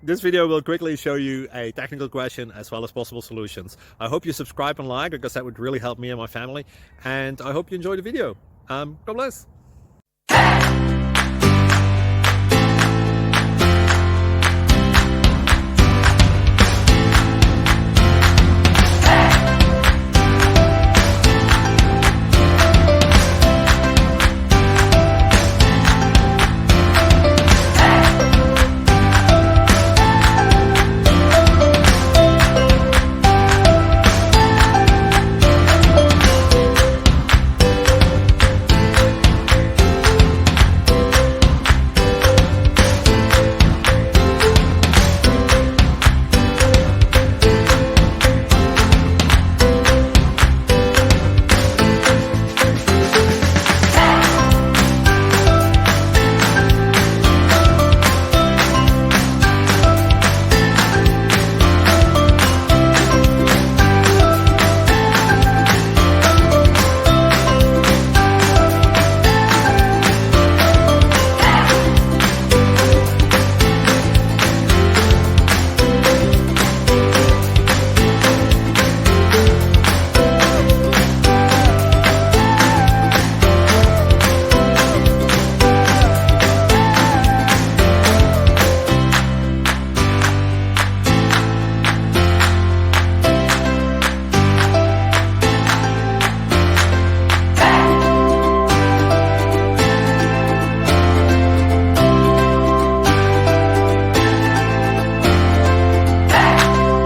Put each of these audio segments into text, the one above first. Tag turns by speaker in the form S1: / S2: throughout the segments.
S1: This video will quickly show you a technical question as well as possible solutions. I hope you subscribe and like, because that would really help me and my family. And I hope you enjoy the video. God bless.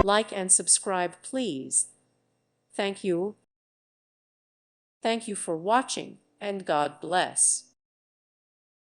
S2: Like and subscribe, please. Thank you. Thank you for watching, and God bless.